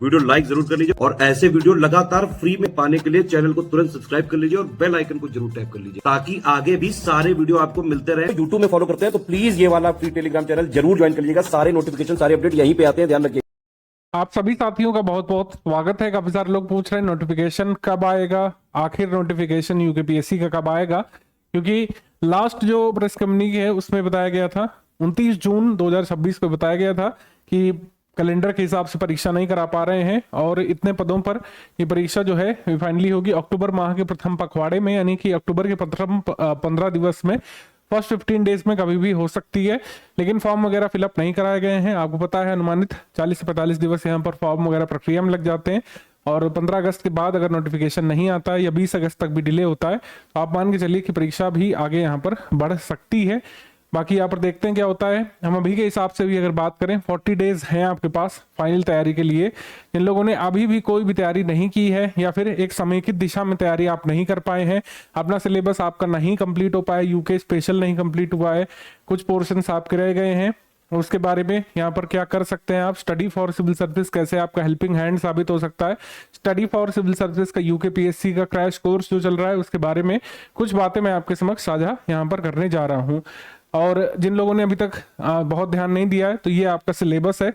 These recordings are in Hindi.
वीडियो लाइक जरूर कर लीजिए और ऐसे वीडियो लगातार फ्री में पाने के लिए चैनल को तुरंत सब्सक्राइब कर लीजिए और बेल आइकन को जरूर टैप कर लीजिए ताकि आगे भी सारे वीडियो आपको मिलते रहे। यूट्यूब में फॉलो करते हैं तो प्लीज ये वाला फ्री टेलीग्राम चैनल जरूर ज्वाइन कर लीजिएगा। सारे नोटिफिकेशन सारे अपडेट यहीं पे आते हैं, ध्यान रखिए। आप सभी साथियों का बहुत बहुत स्वागत है। काफी सारे लोग पूछ रहे हैं नोटिफिकेशन कब आएगा, आखिर नोटिफिकेशन यूकेपीएससी का कब आएगा, क्योंकि लास्ट जो प्रेस कम्युनिके है उसमें बताया गया था 29 जून 2026 को बताया गया था कि कैलेंडर के हिसाब से परीक्षा नहीं करा पा रहे हैं और इतने पदों पर ये परीक्षा जो है फाइनली होगी अक्टूबर माह के प्रथम पखवाड़े में, यानी कि अक्टूबर के प्रथम 15 दिवस में, फर्स्ट 15 डेज में कभी भी हो सकती है। लेकिन फॉर्म वगैरह फिलअप नहीं कराए गए हैं। आपको पता है अनुमानित 40 से 45 दिवस यहाँ पर फॉर्म वगैरह प्रक्रिया में लग जाते हैं और 15 अगस्त के बाद अगर नोटिफिकेशन नहीं आता है या 20 अगस्त तक भी डिले होता है तो आप मान के चलिए कि परीक्षा भी आगे यहाँ पर बढ़ सकती है। बाकी यहाँ पर देखते हैं क्या होता है। हम अभी के हिसाब से भी अगर बात करें 40 डेज हैं आपके पास फाइनल तैयारी के लिए। जिन लोगों ने अभी भी कोई भी तैयारी नहीं की है या फिर एक समेकित दिशा में तैयारी आप नहीं कर पाए हैं, अपना सिलेबस आपका नहीं कंप्लीट हो पाया, यूके स्पेशल नहीं कंप्लीट हुआ है, कुछ पोर्शंस आपके रह गए हैं, उसके बारे में यहाँ पर क्या कर सकते हैं आप। स्टडी फॉर सिविल सर्विस कैसे आपका हेल्पिंग हैंड साबित हो सकता है। स्टडी फॉर सिविल सर्विस का यूकेपीएससी का क्रैश कोर्स जो चल रहा है उसके बारे में कुछ बातें मैं आपके समक्ष साझा यहाँ पर करने जा रहा हूँ। और जिन लोगों ने अभी तक बहुत ध्यान नहीं दिया है तो ये आपका सिलेबस है,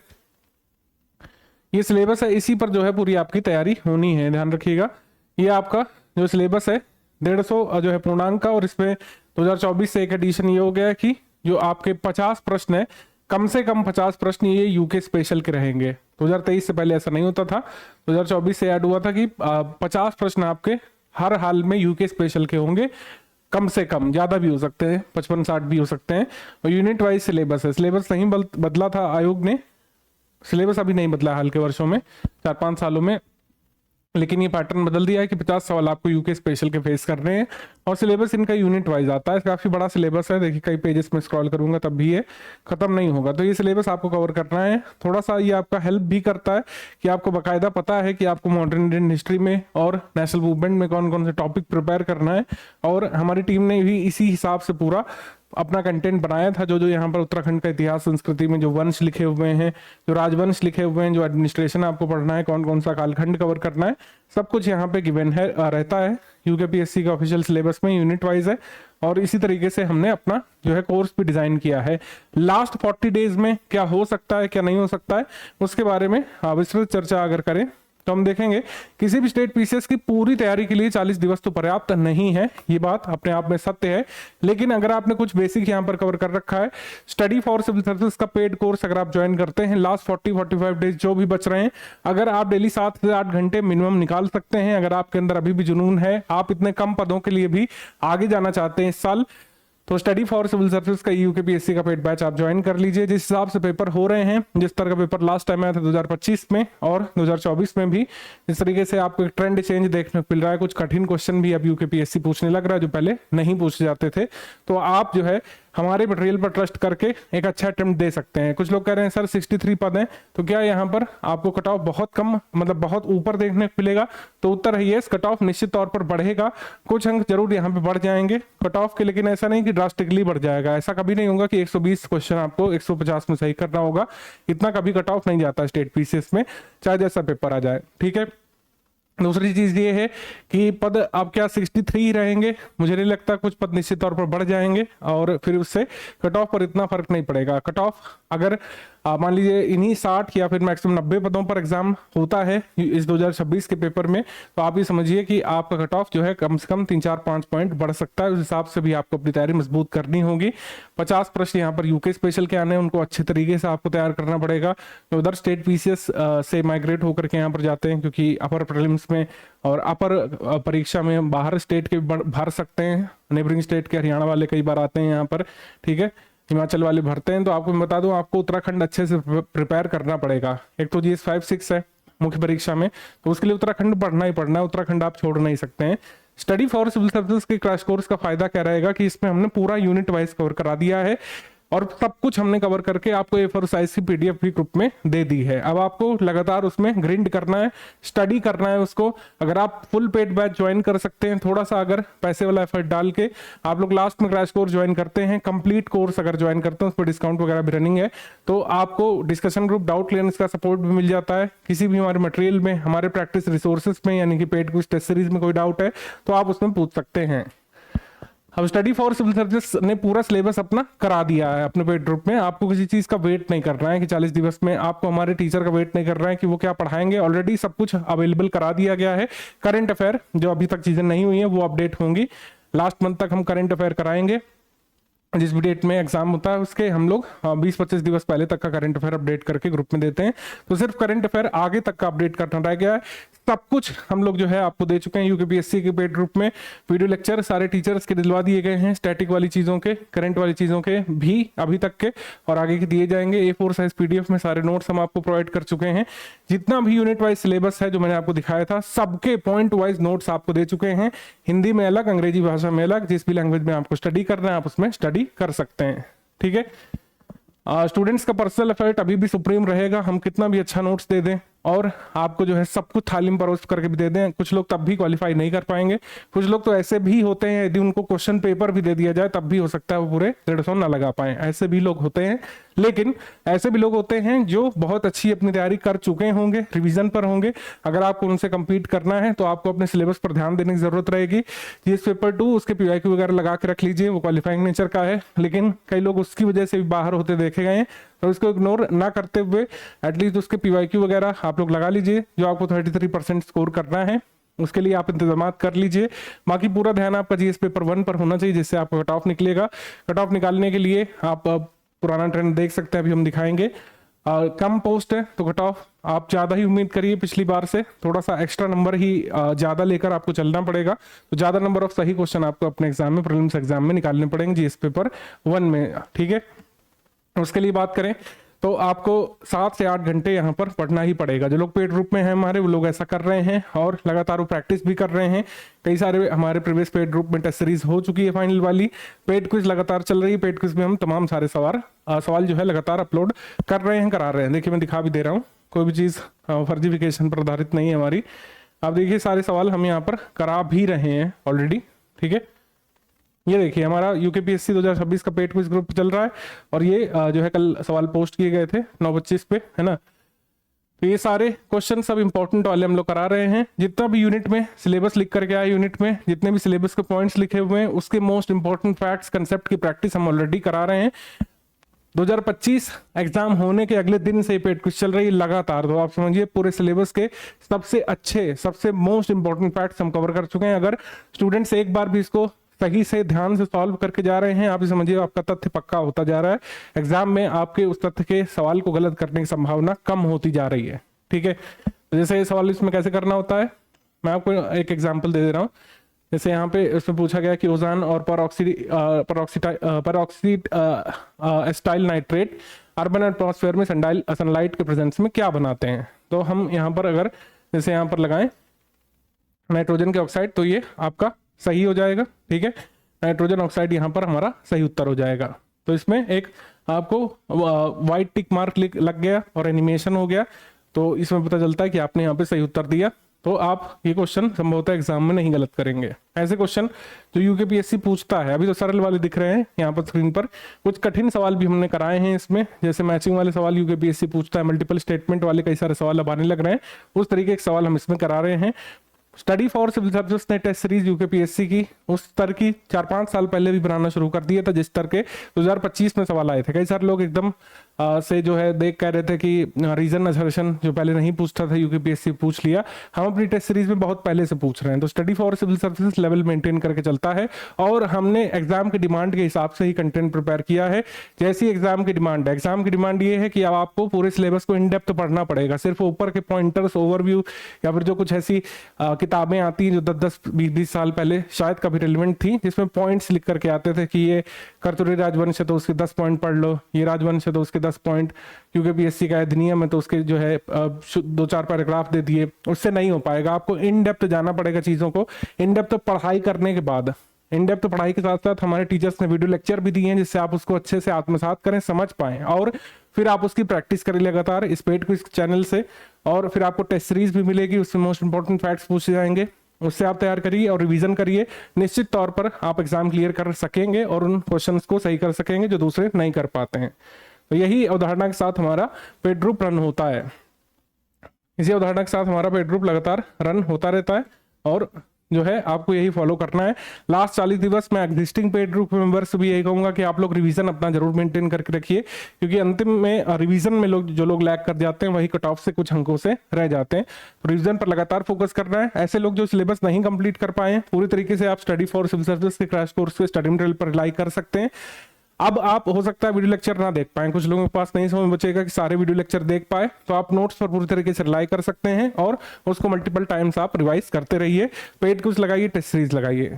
ये सिलेबस है, इसी पर जो है पूरी आपकी तैयारी होनी है, ध्यान रखिएगा। ये आपका जो सिलेबस है 150 जो है पूर्णांक का, और इसमें 2024 से एक एडिशन ये हो गया है कि जो आपके 50 प्रश्न है, कम से कम 50 प्रश्न ये यूके स्पेशल के रहेंगे। 2023 से पहले ऐसा नहीं होता था, 2024 से ऐड हुआ था कि 50 प्रश्न आपके हर हाल में यूके स्पेशल के होंगे, कम से कम, ज्यादा भी हो सकते हैं, 55-60 भी हो सकते हैं। और यूनिट वाइज सिलेबस है, सिलेबस नहीं बदला था आयोग ने, सिलेबस अभी नहीं बदला हाल के वर्षों में, 4-5 सालों में, लेकिन ये पैटर्न बदल दिया है कि 50 सवाल आपको यूके स्पेशल के फेस करने हैं और सिलेबस इनका यूनिट वाइज आता है। काफी बड़ा सिलेबस है, देखिए कई पेजेस में स्क्रॉल करूंगा तब भी ये खत्म नहीं होगा। तो ये सिलेबस आपको कवर करना है। थोड़ा सा ये आपका हेल्प भी करता है कि आपको बाकायदा पता है कि आपको मॉडर्न इंडियन हिस्ट्री में और नेशनल मूवमेंट में कौन कौन से टॉपिक प्रिपेयर करना है। और हमारी टीम ने भी इसी हिसाब से पूरा अपना कंटेंट बनाया था। जो जो यहाँ पर उत्तराखंड का इतिहास संस्कृति में जो वंश लिखे हुए हैं, जो राजवंश लिखे हुए हैं, जो एडमिनिस्ट्रेशन आपको पढ़ना है, कौन कौन सा कालखंड कवर करना है, सब कुछ यहाँ पे गिवन है रहता है। यूकेपीएससी का ऑफिशियल सिलेबस में यूनिट वाइज है और इसी तरीके से हमने अपना जो है कोर्स भी डिजाइन किया है। लास्ट 40 डेज में क्या हो सकता है क्या नहीं हो सकता है उसके बारे में विस्तृत चर्चा अगर करें तो हम देखेंगे किसी भी स्टेट पीसीएस की पूरी तैयारी के लिए 40 दिवस तो पर्याप्त नहीं है, ये बात अपने आप में सत्य है। लेकिन अगर आपने कुछ बेसिक यहाँ पर कवर कर रखा है, स्टडी फॉर सिविल सर्विस का पेड कोर्स अगर आप ज्वाइन करते हैं, लास्ट 40-45 डेज जो भी बच रहे हैं, अगर आप डेली 7 से 8 घंटे मिनिमम निकाल सकते हैं, अगर आपके अंदर अभी भी जुनून है, आप इतने कम पदों के लिए भी आगे जाना चाहते हैं इस साल, तो स्टडी फॉर सिविल सर्विस का यूकेपीएससी का पेड बैच आप ज्वाइन कर लीजिए। जिस हिसाब से पेपर हो रहे हैं, जिस तरह का पेपर लास्ट टाइम आया था 2025 में और 2024 में भी, इस तरीके से आपको एक ट्रेंड चेंज देखने को मिल रहा है। कुछ कठिन क्वेश्चन भी अब यूकेपीएससी पूछने लग रहा है जो पहले नहीं पूछे जाते थे। तो आप जो है हमारे मटेरियल पर ट्रस्ट करके एक अच्छा अटेम्प्ट दे सकते हैं। कुछ लोग कह रहे हैं सर 63 पद हैं तो क्या यहाँ पर आपको कट ऑफ बहुत कम, मतलब बहुत ऊपर देखने को मिलेगा? तो उत्तर है यस, कट ऑफ निश्चित तौर पर बढ़ेगा, कुछ अंक जरूर यहाँ पे बढ़ जाएंगे कट ऑफ के, लेकिन ऐसा नहीं कि ड्रास्टिकली बढ़ जाएगा। ऐसा कभी नहीं होगा कि 120 क्वेश्चन आपको 150 में सही करना होगा, इतना कभी कट ऑफ नहीं जाता स्टेट पीसीएस में, चाहे जैसा पेपर आ जाए, ठीक है। दूसरी चीज ये है कि पद अब क्या 63 रहेंगे? मुझे नहीं लगता, कुछ पद निश्चित तौर पर बढ़ जाएंगे और फिर उससे कट ऑफ पर इतना फर्क नहीं पड़ेगा। कट ऑफ अगर मान लीजिए इन्हीं 60 या फिर मैक्सिमम 90 पदों पर एग्जाम होता है इस 2026 के पेपर में, तो आप ये समझिए कि आपका कट ऑफ जो है कम से कम 3-4-5 पॉइंट बढ़ सकता है। उस हिसाब से भी आपको अपनी तैयारी मजबूत करनी होगी। 50 प्रश्न यहाँ पर यूके स्पेशल के आने हैं, उनको अच्छे तरीके से आपको तैयार करना पड़ेगा। तो उधर स्टेट पीसीएस से माइग्रेट होकर के यहाँ पर जाते हैं, क्योंकि अपर प्रीलिम्स में और अपर परीक्षा में बाहर स्टेट के भर सकते हैं, नेबरिंग स्टेट के हरियाणा वाले कई बार आते हैं यहाँ पर, ठीक है, हिमाचल वाले भरते हैं। तो आपको मैं बता दूं, आपको उत्तराखंड अच्छे से प्रिपेयर करना पड़ेगा। एक तो जीएस 5-6 है मुख्य परीक्षा में, तो उसके लिए उत्तराखंड पढ़ना ही पढ़ना है, उत्तराखंड आप छोड़ नहीं सकते हैं। स्टडी फॉर सिविल सर्विस के क्रैश कोर्स का फायदा क्या रहेगा कि इसमें हमने पूरा यूनिट वाइज कवर करा दिया है। और सब कुछ हमने कवर करके आपको A4 साइज की PDF भी ग्रुप में दे दी है। अब आपको लगातार उसमें ग्रिंड करना है, स्टडी करना है उसको। अगर आप फुल पेड बैच ज्वाइन कर सकते हैं, थोड़ा सा अगर पैसे वाला एफर्ट डाल के आप लोग लास्ट में क्रैश कोर्स ज्वाइन करते हैं, कंप्लीट कोर्स अगर ज्वाइन करते हैं, उस पर डिस्काउंट वगैरह भी रनिंग है, तो आपको डिस्कशन ग्रुप, डाउट क्लियरेंस का सपोर्ट भी मिल जाता है। किसी भी हमारे मटेरियल में, हमारे प्रैक्टिस रिसोर्सेज में, यानी कि पेड क्विज टेस्ट सीरीज में कोई डाउट है तो आप उसमें पूछ सकते हैं। अब स्टडी फॉर सिविल सर्विस ने पूरा सिलेबस अपना करा दिया है अपने पेड ग्रुप में। आपको किसी चीज का वेट नहीं करना है कि 40 दिवस में आपको हमारे टीचर का वेट नहीं करना है कि वो क्या पढ़ाएंगे। ऑलरेडी सब कुछ अवेलेबल करा दिया गया है। करंट अफेयर जो अभी तक चीजें नहीं हुई है वो अपडेट होंगी। लास्ट मंथ तक हम करंट अफेयर कराएंगे। जिस भी डेट में एग्जाम होता है उसके हम लोग 20-25 दिवस पहले तक का करंट अफेयर अपडेट करके ग्रुप में देते हैं। तो सिर्फ करंट अफेयर आगे तक का अपडेट करना रह गया है। सब कुछ हम लोग जो है आपको दे चुके हैं यूकेपीएससी के पेड ग्रुप में। वीडियो लेक्चर सारे टीचर्स के दिलवा दिए गए हैं, स्टैटिक वाली चीजों के, करंट वाली चीजों के भी अभी तक के और आगे के दिए जाएंगे। A4 साइज PDF में सारे नोट्स हम आपको प्रोवाइड कर चुके हैं। जितना भी यूनिट वाइज सिलेबस है जो मैंने आपको दिखाया था, सबके पॉइंट वाइज नोट्स आपको दे चुके हैं। हिंदी में अलग, अंग्रेजी भाषा में अलग, जिस भी लैंग्वेज में आपको स्टडी करना है आप उसमें स्टडी कर सकते हैं। ठीक है, स्टूडेंट्स का पर्सनल एफर्ट अभी भी सुप्रीम रहेगा। हम कितना भी अच्छा नोट्स दे दें और आपको जो है सब कुछ थाली में परोस करके भी दे दें, कुछ लोग तब भी क्वालिफाई नहीं कर पाएंगे। कुछ लोग तो ऐसे भी होते हैं, यदि उनको क्वेश्चन पेपर भी दे दिया जाए तब भी हो सकता है वो पूरे 150 ना लगा पाए। ऐसे भी लोग होते हैं। लेकिन ऐसे भी लोग होते हैं जो बहुत अच्छी अपनी तैयारी कर चुके होंगे, रिवीजन पर होंगे। अगर आपको उनसे compete करना है तो आपको अपने सिलेबस पर ध्यान देने की जरूरत रहेगी। जीएस पेपर 2 उसके PYQ वगैरह लगा के रख लीजिए, वो क्वालिफाइंग नेचर का है। लेकिन कई लोग उसकी वजह से भी बाहर होते देखे गए हैं, तो उसको इग्नोर ना करते हुए एटलीस्ट उसके PYQ वगैरह आप लोग लगा लीजिए। जो आपको 33% स्कोर करना है उसके लिए आप इंतजाम कर लीजिए। बाकी पूरा ध्यान आपका जीएस पेपर 1 पर होना चाहिए, जिससे आपका कट ऑफ निकलेगा। कट ऑफ निकालने के लिए आप पुराना ट्रेंड देख सकते हैं, अभी हम दिखाएंगे। कम पोस्ट है तो कट ऑफ आप ज्यादा ही उम्मीद करिए, पिछली बार से थोड़ा सा एक्स्ट्रा नंबर ही ज्यादा लेकर आपको चलना पड़ेगा। तो ज्यादा नंबर ऑफ सही क्वेश्चन आपको अपने एग्जाम में, प्रीलिम्स एग्जाम में निकालने पड़ेंगे जीएस पेपर 1 में। ठीक है, उसके लिए बात करें तो आपको 7 से 8 घंटे यहाँ पर पढ़ना ही पड़ेगा। जो लोग पेड ग्रुप में हैं हमारे, वो लोग ऐसा कर रहे हैं और लगातार वो प्रैक्टिस भी कर रहे हैं। कई सारे हमारे प्रीवियस पेड ग्रुप में टेस्ट सीरीज हो चुकी है फाइनल वाली। पेड क्विज लगातार चल रही है। पेड क्विज में हम तमाम सारे सवाल जो है लगातार अपलोड कर रहे हैं, करा रहे हैं। देखिए मैं दिखा भी दे रहा हूँ, कोई भी चीज़ फर्जीफिकेशन पर आधारित नहीं है हमारी। आप देखिए सारे सवाल हम यहाँ पर करा भी रहे हैं ऑलरेडी। ठीक है, ये देखिए हमारा यूकेपीएससी 2026 का पेड क्विज ग्रुप चल रहा है और ये जो है कल सवाल पोस्ट किए गए थे 9:25 पे, है ना। तो ये सारे क्वेश्चन सब इंपॉर्टेंट वाले हम लोग करा रहे हैं। जितना भी यूनिट में सिलेबस लिख करके आया, यूनिट में जितने भी सिलेबस के पॉइंट्स लिखे हुए हैं, उसके मोस्ट इंपॉर्टेंट फैक्ट्स, कंसेप्ट की प्रैक्टिस हम ऑलरेडी करा रहे हैं। 2025 एग्जाम होने के अगले दिन से पेड क्विज चल रही है लगातार। तो आप समझिए पूरे सिलेबस के सबसे अच्छे, सबसे मोस्ट इंपॉर्टेंट फैक्ट्स हम कवर कर चुके हैं। अगर स्टूडेंट्स एक बार भी इसको सही से ध्यान से सॉल्व करके जा रहे हैं, आप ये समझिए आपका तथ्य पक्का होता जा रहा है। एग्जाम में आपके उस तथ्य के सवाल को गलत करने की संभावना कम होती जा रही है। ठीक है, तो जैसे ये सवाल इसमें कैसे करना होता है, मैं आपको एक एग्जाम्पल दे रहा हूँ। जैसे यहाँ पे इसमें पूछा गया कि ओजोन और पेरोक्सीड एसिटाइल नाइट्रेट अर्बन एटमॉस्फेयर में सनलाइट के प्रेजेंस में क्या बनाते हैं। तो हम यहाँ पर अगर जैसे यहाँ पर लगाएं नाइट्रोजन के ऑक्साइड, तो ये आपका सही हो जाएगा। ठीक है, नाइट्रोजन ऑक्साइड यहाँ पर हमारा सही उत्तर हो जाएगा। तो इसमें एक आपको व्हाइट टिक मार्क लग गया और एनिमेशन हो गया, तो इसमें पता चलता है कि आपने यहाँ पे सही उत्तर दिया। तो आप ये क्वेश्चन संभवतः एग्जाम में नहीं गलत करेंगे। ऐसे क्वेश्चन जो यूकेपीएससी पूछता है, अभी तो सरल वाले दिख रहे हैं यहाँ पर स्क्रीन पर, कुछ कठिन सवाल भी हमने कराए हैं इसमें। जैसे मैचिंग वाले सवाल यूकेपीएससी पूछता है, मल्टीपल स्टेटमेंट वाले कई सारे सवाल अब आने लग रहे हैं, उस तरीके के सवाल हम इसमें करा रहे हैं। स्टडी फॉर सिविल सर्विस ने टेस्ट सीरीज यूकेपीएससी की उस स्तर की 4-5 साल पहले भी बनाना शुरू कर दिया था जिस स्तर के 2025 में सवाल आए थे। कई सारे लोग एकदम से जो है देख कह रहे थे कि रीजन असर्शन जो पहले नहीं पूछता था यूकेपीएससी पूछ लिया। हम अपनी टेस्ट सीरीज में बहुत पहले से पूछ रहे हैं। तो study for civil service level maintain करके चलता है और हमने एग्जाम की डिमांड के हिसाब से ही कंटेंट प्रिपेयर किया है। जैसी एग्जाम की डिमांड है, एग्जाम की डिमांड ये है कि अब आपको पूरे सिलेबस को इन डेप्थ पढ़ना पड़ेगा। सिर्फ ऊपर के पॉइंटर्स, ओवरव्यू या फिर जो कुछ ऐसी किताबें आती हैं जो 10-20 साल पहले शायद कभी रिलेवेंट थी, जिसमें पॉइंट्स लिख करके आते थे कि ये करतुरी राजवंश है तो उसके 10 पॉइंट पढ़ लो, ये राजवंश है तो उसके 10 पॉइंट, यूकेपीएससी का अधिनियम है तो उसके जो है 2-4 पैराग्राफ दे दिए। उससे नहीं हो पाएगा, आपको इन डेप्थ जाना पड़ेगा चीजों को। इन डेप्थ पढ़ाई करने के बाद इन डेप्थ पढ़ाई के साथ साथ हमारे टीचर्स ने वीडियो लेक्चर भी दिए हैं, जिससे आप उसको अच्छे से आत्मसात करें, समझ पाएं और फिर आप उसकी प्रैक्टिस करें लगातार इस पेड क्विज चैनल से। और फिर आपको टेस्ट सीरीज भी मिलेगी, उससे मोस्ट इंपॉर्टेंट फैक्ट्स पूछे जाएंगे, उससे आप तैयार करिए और रिवीजन करिए। निश्चित तौर पर आप एग्जाम क्लियर कर सकेंगे और उन क्वेश्चंस को सही कर सकेंगे जो दूसरे नहीं कर पाते हैं। तो यही अवधारणा के साथ हमारा पेड ग्रुप रन होता है। इसी अवधारणा के साथ हमारा पेड ग्रुप लगातार रन होता रहता है और जो है आपको यही फॉलो करना है। लास्ट 40 दिवस मैं एग्जिस्टिंग पेड ग्रुप मेंबर्स से भी यही कहूंगा कि आप लोग रिवीजन अपना जरूर मेंटेन करके रखिए, क्योंकि अंतिम में रिवीजन में जो लोग लैग कर जाते हैं वही कट ऑफ से कुछ अंकों से रह जाते हैं। तो रिवीजन पर लगातार फोकस करना है। ऐसे लोग जो सिलेबस नहीं कंप्लीट कर पाए हैं, पूरी तरीके से आप स्टडी फॉर सिविल सर्विस के क्रैश कोर्स पे स्टडी मटेरियल पर रिलाई कर सकते हैं। अब आप हो सकता है वीडियो लेक्चर ना देख पाए, कुछ लोगों के पास नहीं समय बचेगा कि सारे वीडियो लेक्चर देख पाए, तो आप नोट्स पर पूरी तरीके से रिलाई कर सकते हैं और उसको मल्टीपल टाइम्स आप रिवाइज करते रहिए। पेड क्विज लगाइए, टेस्ट सीरीज लगाइए।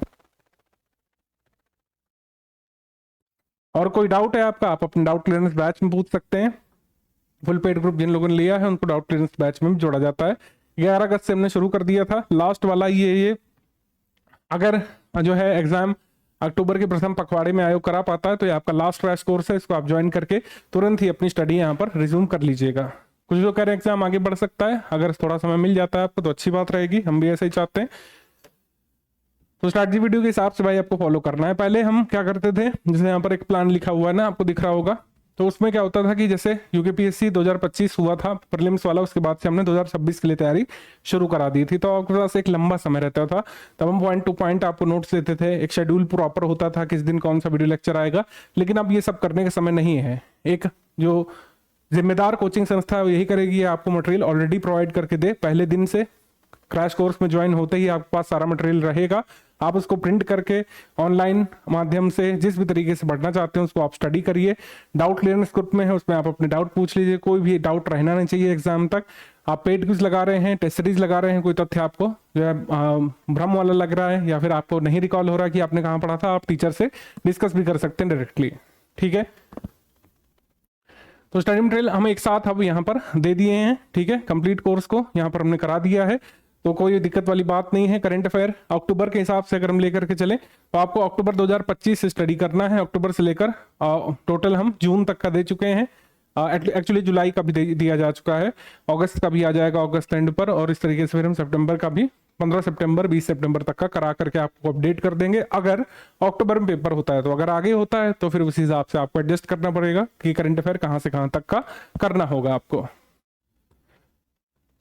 और कोई डाउट है आपका, आप अपने डाउट क्लियरेंस बैच में पूछ सकते हैं। फुल पेड ग्रुप जिन लोगों ने लिया है उनको डाउट क्लियरेंस बैच में भी जोड़ा जाता है। 11 अगस्त से हमने शुरू कर दिया था। लास्ट वाला ये अगर जो है एग्जाम अक्टूबर के प्रथम पखवाड़े में आयोग करा पाता है तो ये आपका लास्ट क्रैश कोर्स है, इसको आप ज्वाइन करके तुरंत ही अपनी स्टडी यहाँ पर रिज्यूम कर लीजिएगा। कुछ लोग कह रहे हैं एग्जाम आगे बढ़ सकता है, अगर थोड़ा समय मिल जाता है आपको तो अच्छी बात रहेगी, हम भी ऐसा ही चाहते हैं। तो स्ट्रैटेजी वीडियो के हिसाब से भाई आपको फॉलो करना है। पहले हम क्या करते थे, जैसे यहाँ पर एक प्लान लिखा हुआ है ना, आपको दिख रहा होगा, तो उसमें क्या होता था कि जैसे यूकेपीएससी 2025 हुआ था प्रीलिम्स वाला, उसके बाद से हमने 2026 के लिए तैयारी शुरू करा दी थी। तो आपके पास एक लंबा समय रहता था, तब हम पॉइंट टू पॉइंट आपको नोट्स देते थे, एक शेड्यूल प्रॉपर होता था किस दिन कौन सा वीडियो लेक्चर आएगा। लेकिन अब ये सब करने का समय नहीं है। एक जो जिम्मेदार कोचिंग संस्था है वो यही करेगी, आपको मटेरियल ऑलरेडी प्रोवाइड करके दे। पहले दिन से क्रैश कोर्स में ज्वाइन होते ही आपके पास सारा मटेरियल रहेगा, आप उसको प्रिंट करके ऑनलाइन माध्यम से जिस भी तरीके से पढ़ना चाहते हैं उसको आप स्टडी करिए। डाउट क्लियरेंस ग्रुप में है, उसमें आप अपने डाउट पूछ लीजिए, कोई भी डाउट रहना नहीं चाहिए एग्जाम तक। आप पेड क्विज लगा रहे हैं, टेस्ट सीरीज लगा रहे हैं, कोई तथ्य आपको जो है भ्रम वाला लग रहा है या फिर आपको नहीं रिकॉल हो रहा है कि आपने कहाँ पढ़ा था, आप टीचर से डिस्कस भी कर सकते हैं डायरेक्टली। ठीक है, तो स्टडी मटेरियल हम एक साथ अब यहाँ पर दे दिए हैं। ठीक है, कंप्लीट कोर्स को यहाँ पर हमने करा दिया है, तो कोई दिक्कत वाली बात नहीं है। करंट अफेयर अक्टूबर के हिसाब से अगर हम लेकर के चले तो आपको अक्टूबर 2025 से स्टडी करना है। अक्टूबर से लेकर टोटल हम जून तक का दे चुके हैं, एक्चुअली जुलाई का भी दिया जा चुका है, अगस्त का भी आ जाएगा अगस्त एंड पर, और इस तरीके से फिर हम सितंबर का भी 15 सितंबर 20 सितंबर तक का करा करके आपको अपडेट कर देंगे। अगर अक्टूबर में पेपर होता है तो, अगर आगे होता है तो फिर उसी हिसाब से आपको एडजस्ट करना पड़ेगा कि करंट अफेयर कहाँ से कहाँ तक का करना होगा आपको।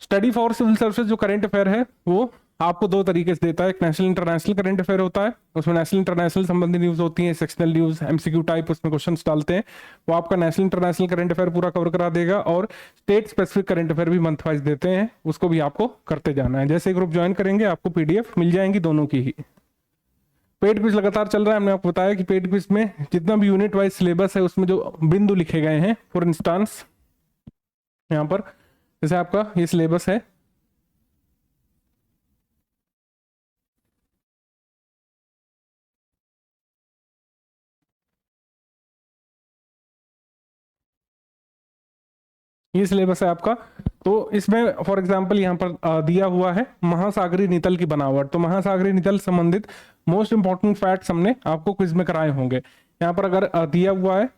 स्टडी फॉर सिविल सर्विसेज जो करंट अफेयर है वो आपको दो तरीके से देता है। एक नेशनल इंटरनेशनल करंट अफेयर होता है, उसमें नेशनल इंटरनेशनल संबंधी न्यूज होती है, सेक्शनल न्यूज, एमसीक्यू टाइप उसमें क्वेश्चंस डालते हैं, वो आपका नेशनल इंटरनेशनल करंट अफेयर पूरा कवर करा देगा। और स्टेट स्पेसिफिक करंट अफेयर भी मंथ वाइज देते हैं, उसको भी आपको करते जाना है। जैसे ग्रुप ज्वाइन करेंगे आपको पीडीएफ मिल जाएंगी दोनों की ही। पेड क्विज लगातार चल रहा है, हमने आपको बताया कि पेड क्विज में जितना भी यूनिट वाइज सिलेबस है उसमें जो बिंदु लिखे गए हैं, फॉर इंस्टांस यहाँ पर जैसे आपका ये सिलेबस है, ये सिलेबस है आपका। तो इसमें फॉर एग्जांपल यहाँ पर दिया हुआ है महासागरीय नितल की बनावट, तो महासागरीय नितल संबंधित मोस्ट इंपॉर्टेंट फैक्ट्स हमने आपको क्विज में कराए होंगे। यहाँ पर अगर दिया हुआ है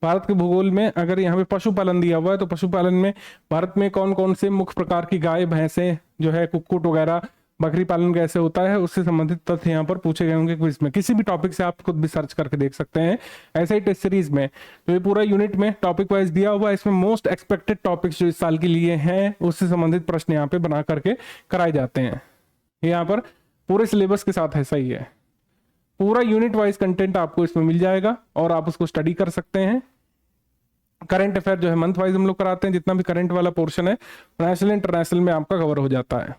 भारत के भूगोल में, अगर यहाँ पे पशुपालन दिया हुआ है तो पशुपालन में भारत में कौन कौन से मुख्य प्रकार की गाय भैंसे जो है, कुक्कुट वगैरह, बकरी पालन कैसे होता है, उससे संबंधित तथ्य यहाँ पर पूछे गए होंगे क्विज में। किसी भी टॉपिक से आप खुद भी सर्च करके देख सकते हैं। ऐसे ही टेस्ट सीरीज में तो ये पूरा यूनिट में टॉपिक वाइज दिया हुआ है, इसमें मोस्ट एक्सपेक्टेड टॉपिक्स जो इस साल के लिए हैं उससे संबंधित प्रश्न यहाँ पे बना करके कराए जाते हैं। यहाँ पर पूरे सिलेबस के साथ ऐसा ही है, पूरा यूनिट वाइज कंटेंट आपको इसमें मिल जाएगा और आप उसको स्टडी कर सकते हैं। करंट अफेयर जो है मंथ वाइज हम लोग कराते हैं, जितना भी करंट वाला पोर्शन है नेशनल इंटरनेशनल में आपका कवर हो जाता है।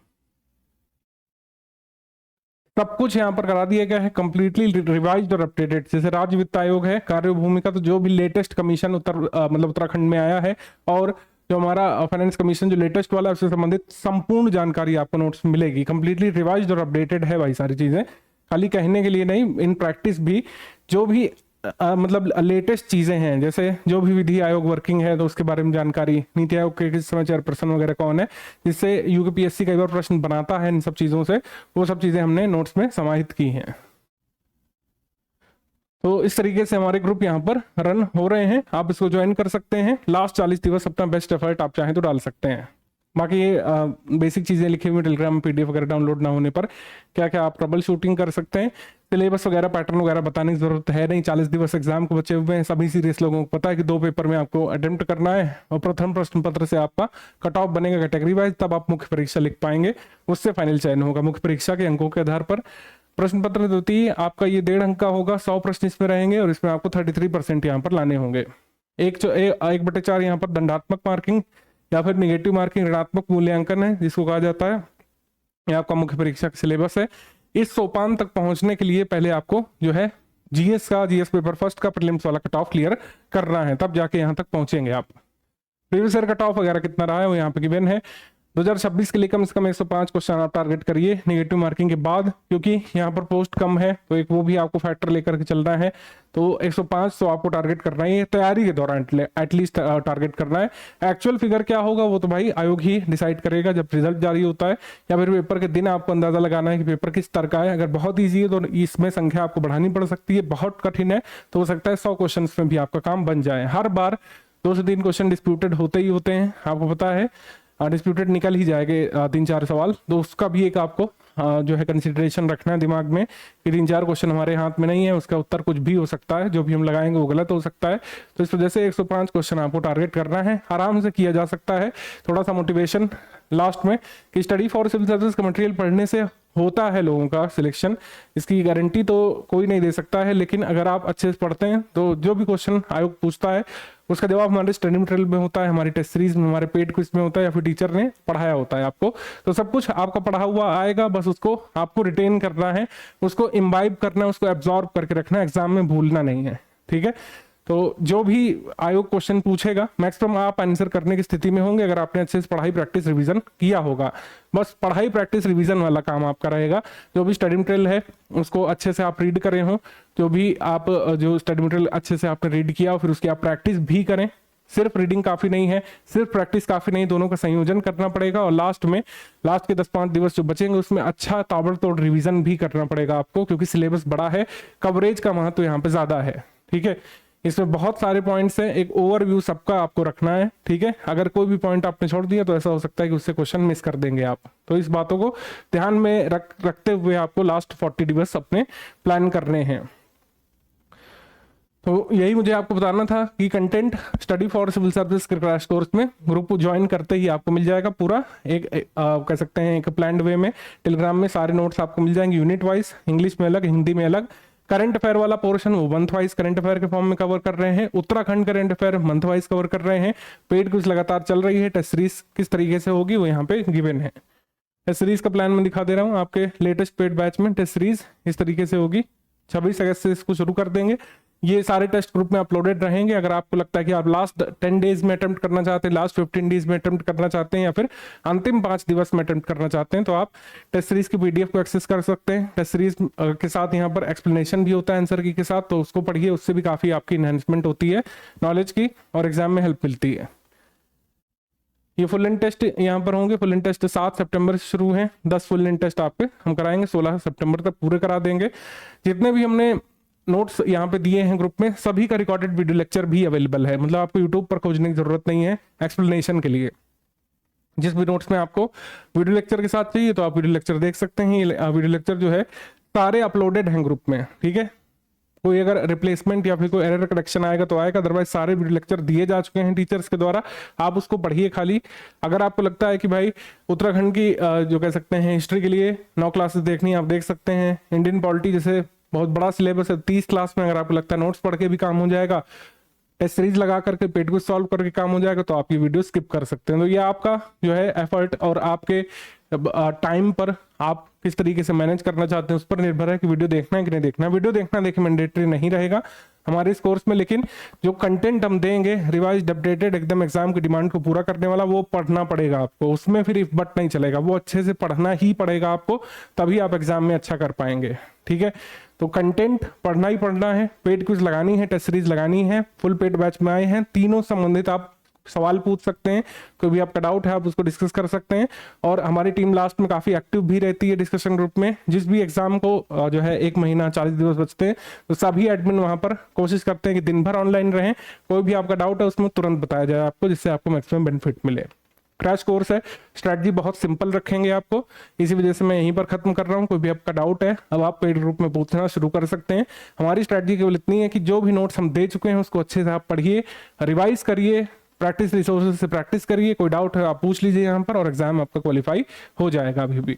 सब कुछ यहाँ पर करा दिया गया है, कंप्लीटली रिवाइज्ड और अपडेटेड। जैसे राज्य वित्त आयोग है, कार्यभूमि का, तो जो भी लेटेस्ट कमीशन मतलब उत्तराखंड में आया है, और जो हमारा फाइनेंस कमीशन जो लेटेस्ट वाला है उससे संबंधित संपूर्ण जानकारी आपको नोट्स में मिलेगी। कंप्लीटली रिवाइज्ड और अपडेटेड है भाई सारी चीजें, खाली कहने के लिए नहीं, इन प्रैक्टिस भी जो भी मतलब लेटेस्ट चीजें हैं, जैसे जो भी विधि आयोग वर्किंग है तो उसके बारे में जानकारी, नीति आयोग के किस समय चेयरपर्सन वगैरह कौन है, जिससे यूपीएससी कई बार प्रश्न बनाता है इन सब चीजों से, वो सब चीजें हमने नोट्स में समाहित की हैं। तो इस तरीके से हमारे ग्रुप यहाँ पर रन हो रहे हैं, आप इसको ज्वाइन कर सकते हैं। लास्ट 40 दिवस अपना बेस्ट एफर्ट आप चाहें तो डाल सकते हैं। बाकी ये बेसिक चीज़ें लिखी हुई टेलीग्राम में, पीडीएफ वगैरह डाउनलोड ना होने पर क्या क्या आप ट्रबल शूटिंग कर सकते हैं। सिलेबस वगैरह पैटर्न वगैरह बताने की जरूरत है नहीं, 40 दिवस एग्जाम को बचे हुए हैं। सभी सीरियस लोगों को पता है कि 2 पेपर में आपको अटेम्प्ट करना है और प्रथम प्रश्न पत्र से आपका कट ऑफ बनेगा कैटेगरी वाइज, तब आप मुख्य परीक्षा लिख पाएंगे, उससे फाइनल चयन होगा मुख्य परीक्षा के अंकों के आधार पर। प्रश्न पत्र द्वितीय आपका ये 1.5 अंक का होगा, 100 प्रश्न इसमें रहेंगे और इसमें आपको 33% यहाँ पर लाने होंगे। 1/4 यहाँ पर दंडात्मक मार्किंग या फिर निगेटिव मार्किंग ऋणात्मक मूल्यांकन है जिसको कहा जाता है। ये आपका मुख्य परीक्षा का सिलेबस है। इस सोपान तक पहुंचने के लिए पहले आपको जो है जीएस पेपर फर्स्ट का प्रीलिम्स वाला कट ऑफ क्लियर करना है, तब जाके यहाँ तक पहुंचेंगे आप। प्रीवियस ईयर कट ऑफ वगैरह कितना रहा है वो यहाँ पे गिवन है। 2026 के लिए कम से कम 105 क्वेश्चन आप टारगेट करिए नेगेटिव मार्किंग के बाद, क्योंकि यहाँ पर पोस्ट कम है तो एक वो भी आपको फैक्टर लेकर के चलना है। तो 105 तो आपको टारगेट करना ही है, तैयारी के दौरान एटलीस्ट टारगेट करना है। एक्चुअल फिगर क्या होगा वो तो भाई आयोग ही डिसाइड करेगा जब रिजल्ट जारी होता है, या फिर पेपर के दिन आपको अंदाजा लगाना है कि पेपर किस तरह का है। अगर बहुत ईजी है तो इसमें संख्या आपको बढ़ानी पड़ सकती है, बहुत कठिन है तो हो सकता है 100 क्वेश्चन में भी आपका काम बन जाए। हर बार 2 से 3 क्वेश्चन डिस्प्यूटेड होते ही होते हैं, आपको पता है डिस्प्यूटेड निकल ही जाएंगे 3-4 सवाल, तो उसका भी एक आपको जो है कंसिडरेशन रखना है दिमाग में कि 3-4 क्वेश्चन हमारे हाथ में नहीं है, उसका उत्तर कुछ भी हो सकता है, जो भी हम लगाएंगे वो गलत हो सकता है। तो इस वजह से 105 क्वेश्चन आपको टारगेट करना है, आराम से किया जा सकता है। थोड़ा सा मोटिवेशन लास्ट में कि स्टडी फॉर सिविल सर्विस का मटेरियल पढ़ने से होता है लोगों का सिलेक्शन, इसकी गारंटी तो कोई नहीं दे सकता है, लेकिन अगर आप अच्छे से पढ़ते हैं तो जो भी क्वेश्चन आयोग पूछता है उसका जवाब हमारे स्टडी मटेरियल में होता है, हमारी टेस्ट सीरीज में, हमारे पेड क्विज में होता है, या फिर टीचर ने पढ़ाया होता है आपको। तो सब कुछ आपका पढ़ा हुआ आएगा, बस उसको आपको रिटेन करना है, उसको इम्बाइब करना है, उसको एब्जॉर्ब करके रखना है, एग्जाम में भूलना नहीं है। ठीक है, तो जो भी आयोग क्वेश्चन पूछेगा मैक्सिमम आप आंसर करने की स्थिति में होंगे अगर आपने अच्छे से पढ़ाई प्रैक्टिस रिवीजन किया होगा। बस पढ़ाई प्रैक्टिस रिवीजन वाला काम आपका रहेगा। जो भी स्टडी मटेरियल है उसको अच्छे से आप रीड करें हो, जो भी आप जो स्टडी मटेरियल अच्छे से आपने रीड किया हो फिर उसकी आप प्रैक्टिस भी करें। सिर्फ रीडिंग काफी नहीं है, सिर्फ प्रैक्टिस काफी नहीं, दोनों का संयोजन करना पड़ेगा। और लास्ट के 10-5 दिवस जो बचेंगे उसमें अच्छा ताबड़तोड़ रिवीजन भी करना पड़ेगा आपको, क्योंकि सिलेबस बड़ा है, कवरेज का महत्व यहाँ पे ज्यादा है। ठीक है, इसमें बहुत सारे पॉइंट्स हैं, एक ओवरव्यू सबका आपको रखना है। ठीक है, अगर कोई भी पॉइंट आपने छोड़ दिया तो ऐसा हो सकता है कि उससे क्वेश्चन मिस कर देंगे आप, तो इस बातों को ध्यान में रखते हुए आपको लास्ट 40 दिवस अपने प्लान करने हैं। तो यही मुझे आपको बताना था कि content study for civil service के क्रैश कोर्स में ग्रुप ज्वाइन करते ही आपको मिल जाएगा पूरा एक कह सकते हैं एक प्लान्ड वे में। टेलीग्राम में सारे नोट्स आपको मिल जाएंगे यूनिट वाइज, इंग्लिश में अलग, हिंदी में अलग। करंट अफेयर वाला पोर्शन वो मंथ वाइज करंट अफेयर के फॉर्म में कवर कर रहे हैं, Uttarakhand current affair month wise cover कर रहे हैं। पेड क्विज लगातार चल रही है, टेस्ट सीरीज किस तरीके से होगी वो यहाँ पे गिवन है। टेस्ट सीरीज का प्लान मैं दिखा दे रहा हूँ आपके लेटेस्ट पेड बैच में। टेस्ट सीरीज इस तरीके से होगी, 26 अगस्त से इसको शुरू कर देंगे। ये सारे टेस्ट ग्रुप में अपलोडेड रहेंगे। अगर आपको लगता है कि आप लास्ट 10 डेज में अटेम्प्ट करना चाहते हैं, लास्ट 15 डेज में अटेम्प्ट करना चाहते हैं, या फिर अंतिम 5 दिवस में अटेम्प्ट करना चाहते हैं, तो आप टेस्ट सीरीज की पीडीएफ को एक्सेस कर सकते हैं। टेस्ट सीरीज के साथ यहाँ पर एक्सप्लेनेशन भी होता है आंसर की के साथ, तो उसको पढ़िए, उससे भी काफी आपकी इनहेंसमेंट होती है नॉलेज की और एग्जाम में हेल्प मिलती है। ये फुल एंड टेस्ट यहाँ पर होंगे। फुल एंड टेस्ट 7 सितंबर से शुरू हैं, 10 फुल एंड टेस्ट आपके हम कराएंगे, 16 सितंबर तक पूरे करा देंगे। जितने भी हमने नोट्स यहाँ पे दिए हैं ग्रुप में, सभी का रिकॉर्डेड वीडियो लेक्चर भी अवेलेबल है, मतलब आपको यूट्यूब पर खोजने की जरूरत नहीं है एक्सप्लेनेशन के लिए। जिस भी नोट्स में आपको वीडियो लेक्चर के साथ चाहिए तो आप वीडियो लेक्चर देख सकते हैं। ये वीडियो लेक्चर जो है सारे अपलोडेड हैं ग्रुप में। ठीक है, कोई अगर रिप्लेसमेंट या फिर कोई एरर करेक्शन आएगा तो आएगा, अदरवाइज सारे वीडियो लेक्चर दिए जा चुके हैं टीचर्स के द्वारा, आप उसको पढ़िए खाली। अगर आपको लगता है कि भाई उत्तराखंड की जो कह सकते हैं हिस्ट्री के लिए 9 क्लासेस देखनी आप देख सकते हैं। इंडियन पॉलिटी जैसे बहुत बड़ा सिलेबस है, 30 क्लास में अगर आपको लगता है नोट्स पढ़ के भी काम हो जाएगा, टेस्ट सीरीज लगा करके पेड क्विज सॉल्व करके काम हो जाएगा, तो आप ये वीडियो स्किप कर सकते हैं। तो ये आपका जो है एफर्ट और आपके टाइम पर आप किस तरीके से मैनेज करना चाहते हैं उस पर निर्भर है कि वीडियो देखना है कि नहीं देखना। वीडियो देखना देखिए मैंडेटरी नहीं रहेगा हमारे इस कोर्स में, लेकिन जो कंटेंट हम देंगे रिवाइज्ड अपडेटेड एकदम एग्जाम की डिमांड को पूरा करने वाला, वो पढ़ना पड़ेगा आपको, उसमें फिर इफ बट नहीं चलेगा, वो अच्छे से पढ़ना ही पड़ेगा आपको, तभी आप एग्जाम में अच्छा कर पाएंगे। ठीक है, तो कंटेंट पढ़ना ही पढ़ना है, पेड क्विज लगानी है, टेस्ट सीरीज लगानी है, फुल पेड बैच में आए हैं, तीनों संबंधित आप सवाल पूछ सकते हैं, कोई भी आपका डाउट है आप उसको डिस्कस कर सकते हैं। और हमारी टीम लास्ट में काफ़ी एक्टिव भी रहती है डिस्कशन ग्रुप में। जिस भी एग्जाम को जो है 1 महीना 40 दिवस बचते हैं, तो सभी एडमिन वहाँ पर कोशिश करते हैं कि दिन भर ऑनलाइन रहें, कोई भी आपका डाउट है उसमें तुरंत बताया जाए आपको, जिससे आपको मैक्सिमम बेनिफिट मिले। क्रैश कोर्स है, स्ट्रैटेजी बहुत सिंपल रखेंगे आपको, इसी वजह से मैं यहीं पर खत्म कर रहा हूँ। कोई भी आपका डाउट है अब आप पेड ग्रुप में पूछना शुरू कर सकते हैं। हमारी स्ट्रैटेजी केवल इतनी है कि जो भी नोट्स हम दे चुके हैं उसको अच्छे से आप पढ़िए, रिवाइज करिए, प्रैक्टिस रिसोर्सेज से प्रैक्टिस करिए, कोई डाउट है आप पूछ लीजिए यहाँ पर, और एग्जाम आपका क्वालिफाई हो जाएगा अभी भी।